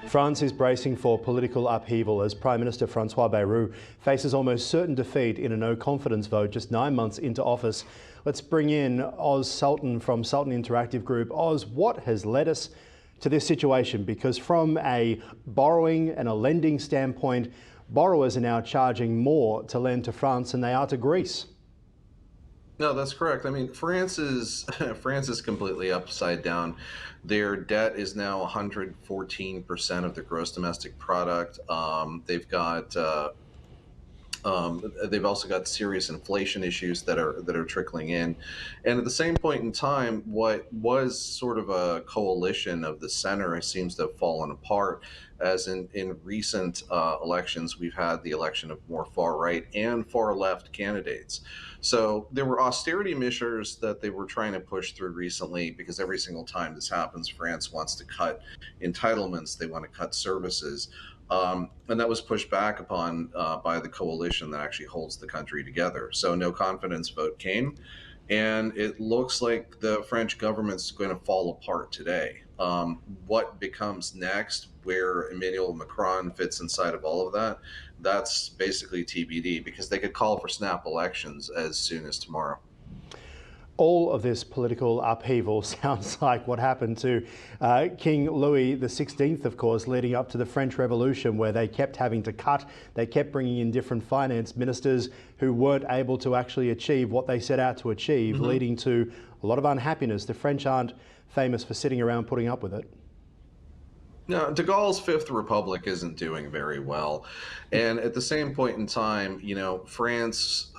France is bracing for political upheaval as Prime Minister François Bayrou faces almost certain defeat in a no-confidence vote just 9 months into office. Let's bring in Oz Sultan from Sultan Interactive Group. Oz, what has led us to this situation? Because from a borrowing and a lending standpoint, borrowers are now charging more to lend to France than they are to Greece. No, that's correct. I mean, France is France is completely upside down. Their debt is now 114% of the gross domestic product. They've also got serious inflation issues that are trickling in, and at the same point in time, what was sort of a coalition of the center seems to have fallen apart. As in recent elections, we've had the election of more far right and far left candidates. So there were austerity measures that they were trying to push through recently, because every single time this happens, France wants to cut entitlements, they want to cut services. And that was pushed back upon by the coalition that actually holds the country together. So no confidence vote came, and it looks like the French government's going to fall apart today. What becomes next, where Emmanuel Macron fits inside of all of that, that's basically TBD, because they could call for snap elections as soon as tomorrow. All of this political upheaval sounds like what happened to King Louis XVI, of course, leading up to the French Revolution, where they kept having to cut. They kept bringing in different finance ministers who weren't able to actually achieve what they set out to achieve, leading to a lot of unhappiness. The French aren't famous for sitting around putting up with it. No, de Gaulle's Fifth Republic isn't doing very well. And at the same point in time, France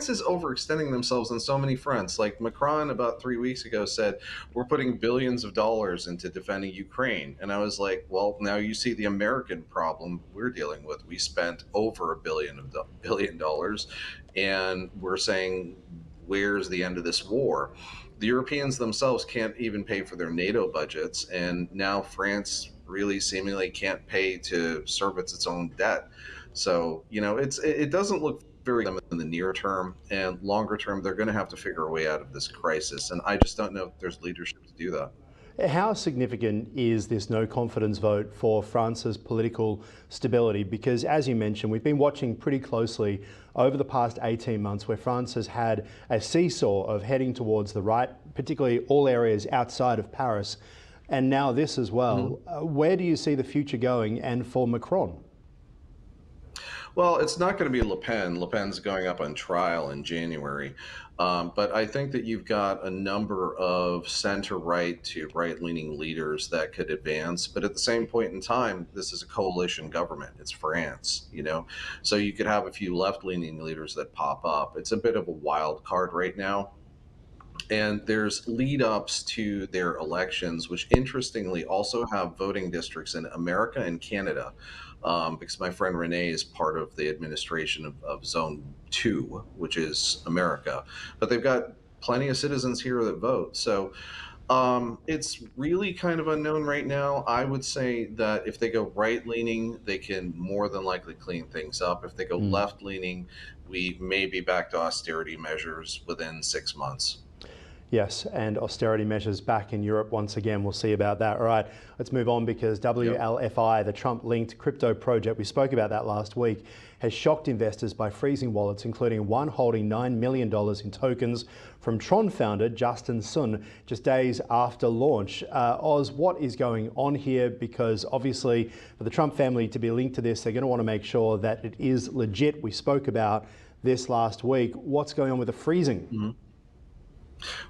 is overextending themselves on so many fronts. Like Macron about 3 weeks ago said, we're putting billions of dollars into defending Ukraine. And I was like, well, now you see the American problem we're dealing with. We spent over $1 billion, and we're saying, where's the end of this war? The Europeans themselves can't even pay for their NATO budgets, and now France really seemingly can't pay to service its own debt. So, it doesn't look very good in the near term, and longer term, they're going to have to figure a way out of this crisis. And I just don't know if there's leadership to do that. How significant is this no confidence vote for France's political stability? Because as you mentioned, we've been watching pretty closely over the past 18 months where France has had a seesaw of heading towards the right, particularly all areas outside of Paris, and now this as well. Where do you see the future going, and for Macron? Well, it's not going to be Le Pen. Le Pen's going up on trial in January. But I think that you've got a number of center-right to right-leaning leaders that could advance. But at the same point in time, this is a coalition government. It's France, So you could have a few left-leaning leaders that pop up. It's a bit of a wild card right now. And there's lead ups to their elections, which interestingly also have voting districts in America and Canada, because my friend Renee is part of the administration of Zone 2, which is America. But they've got plenty of citizens here that vote. So it's really kind of unknown right now. I would say that if they go right leaning, they can more than likely clean things up. If they go left leaning, we may be back to austerity measures within 6 months. Yes, and austerity measures back in Europe once again. We'll see about that. All right, let's move on, because WLFI, the Trump-linked crypto project, we spoke about that last week, has shocked investors by freezing wallets, including one holding $9 million in tokens from Tron founder Justin Sun just days after launch. Oz, what is going on here? Because obviously for the Trump family to be linked to this, they're going to want to make sure that it is legit. We spoke about this last week. What's going on with the freezing?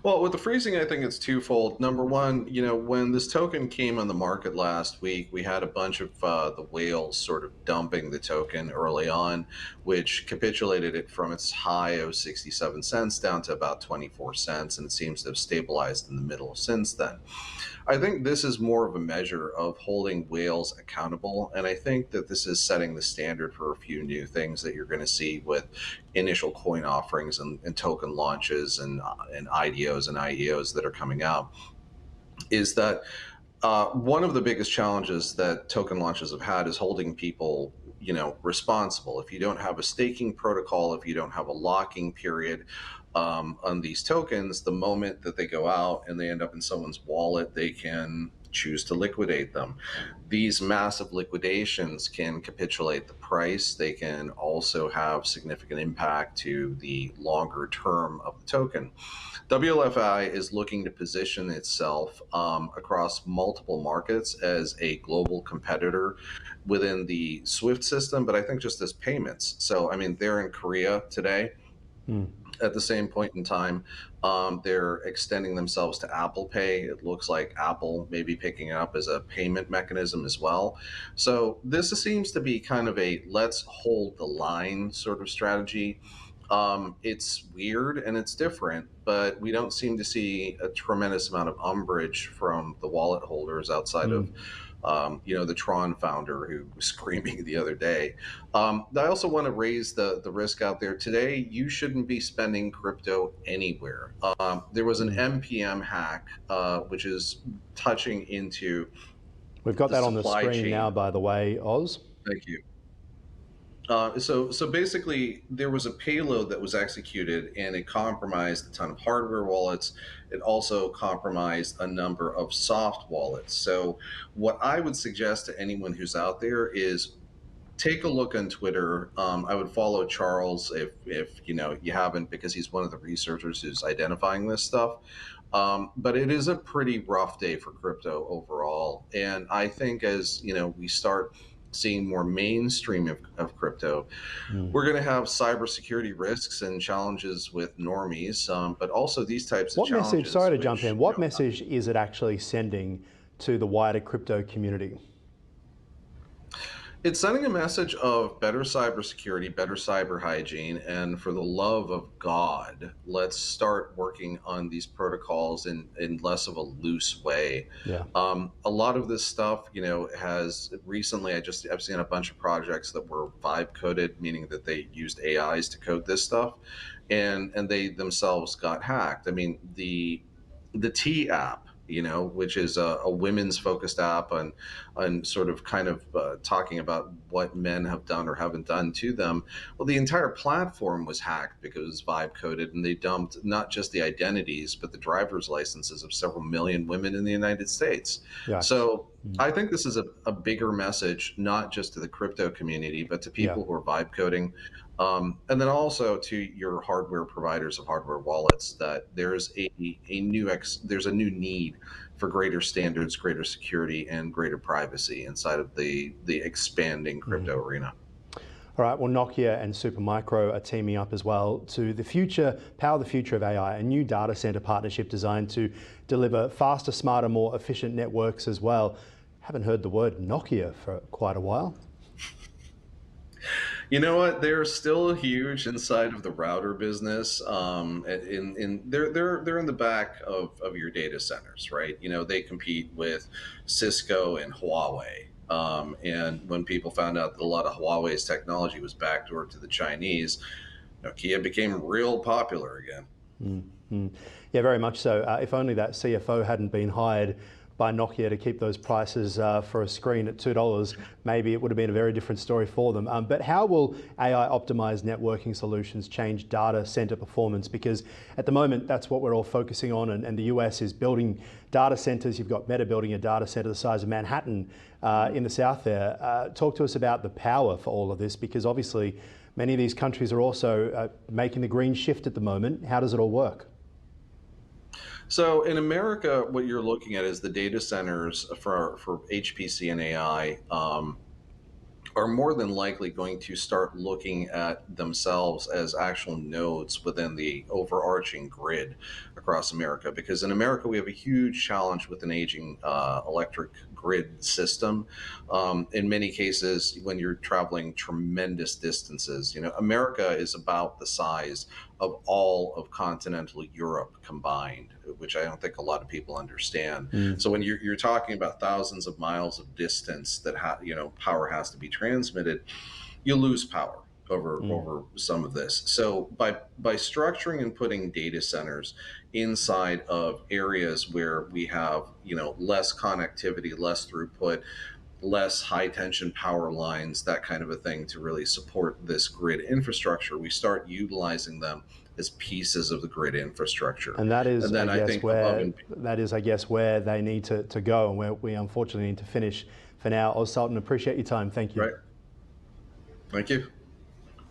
Well, with the freezing, I think it's twofold. Number one, when this token came on the market last week, we had a bunch of the whales sort of dumping the token early on, which capitulated it from its high of 67 cents down to about 24 cents, and it seems to have stabilized in the middle since then. I think this is more of a measure of holding whales accountable, and I think that this is setting the standard for a few new things that you're going to see with initial coin offerings and token launches and IDOs and IEOs that are coming out. Is that one of the biggest challenges that token launches have had is holding people responsible. If you don't have a staking protocol, if you don't have a locking period, on these tokens, the moment that they go out and they end up in someone's wallet, they can choose to liquidate them. These massive liquidations can capitulate the price. They can also have significant impact to the longer term of the token. WLFI is looking to position itself across multiple markets as a global competitor within the SWIFT system, but I think just as payments. So, I mean, they're in Korea today. Mm. At the same point in time, they're extending themselves to Apple Pay. It looks like Apple may be picking it up as a payment mechanism as well. So this seems to be kind of a let's hold the line sort of strategy. It's weird and it's different, but we don't seem to see a tremendous amount of umbrage from the wallet holders outside of Mm. the Tron founder who was screaming the other day. I also want to raise the risk out there. Today, you shouldn't be spending crypto anywhere. There was an Mm. NPM hack, which is touching into We've got the that on the supply screen chain. now, by the way, Oz. Thank you. So basically, there was a payload that was executed, and it compromised a ton of hardware wallets. It also compromised a number of soft wallets. So, what I would suggest to anyone who's out there is take a look on Twitter. I would follow Charles if you haven't, because he's one of the researchers who's identifying this stuff. But it is a pretty rough day for crypto overall, and I think as we start seeing more mainstream of crypto, Mm. we're going to have cybersecurity risks and challenges with normies, but also these types of What message, challenges, sorry to jump which in, what message is it actually sending to the wider crypto community? it's sending a message of better cybersecurity, better cyber hygiene, and for the love of God, let's start working on these protocols in less of a loose way. Yeah. A lot of this stuff, has recently, I've seen a bunch of projects that were vibe coded, meaning that they used AIs to code this stuff, and they themselves got hacked. I mean, the T app, which is a women's focused app on sort of kind of talking about what men have done or haven't done to them. Well, the entire platform was hacked because it was vibe coded, and they dumped not just the identities, but the driver's licenses of several million women in the United States. Yikes. So Mm. I think this is a bigger message, not just to the crypto community, but to Yeah. people who are vibe coding. And then also to your hardware providers of hardware wallets, that there's a new need for greater standards, greater security, and greater privacy inside of the expanding Mm. crypto arena. All right, well, Nokia and Supermicro are teaming up as well to power the future of AI, a new data center partnership designed to deliver faster, smarter, more efficient networks as well. Haven't heard the word Nokia for quite a while. You know what? They're still huge inside of the router business. They're in the back of your data centers, right? They compete with Cisco and Huawei. And when people found out that a lot of Huawei's technology was backdoored to the Chinese, Nokia became real popular again. Mm. Mm. Yeah, very much so. If only that CFO hadn't been hired by Nokia to keep those prices for a screen at $2, maybe it would have been a very different story for them. But how will AI optimized networking solutions change data center performance? Because at the moment, that's what we're all focusing on, and the US is building data centers. You've got Meta building a data center the size of Manhattan in the south there. Talk to us about the power for all of this, because obviously many of these countries are also making the green shift at the moment. How does it all work? So in America, what you're looking at is the data centers for HPC and AI. Are more than likely going to start looking at themselves as actual nodes within the overarching grid across America. Because in America, we have a huge challenge with an aging electric grid system. In many cases, when you're traveling tremendous distances, America is about the size of all of continental Europe combined, which I don't think a lot of people understand. Mm. So when you're talking about thousands of miles of distance that power has to be transmitted, you lose power Mm. over some of this. So by structuring and putting data centers inside of areas where we have less connectivity, less throughput, less high tension power lines, that kind of a thing, to really support this grid infrastructure, we start utilizing them as pieces of the grid infrastructure. And that is, And then I think I guess, where they need to go, and where we unfortunately need to finish for now. Oz Sultan, appreciate your time. Thank you. Right. Thank you.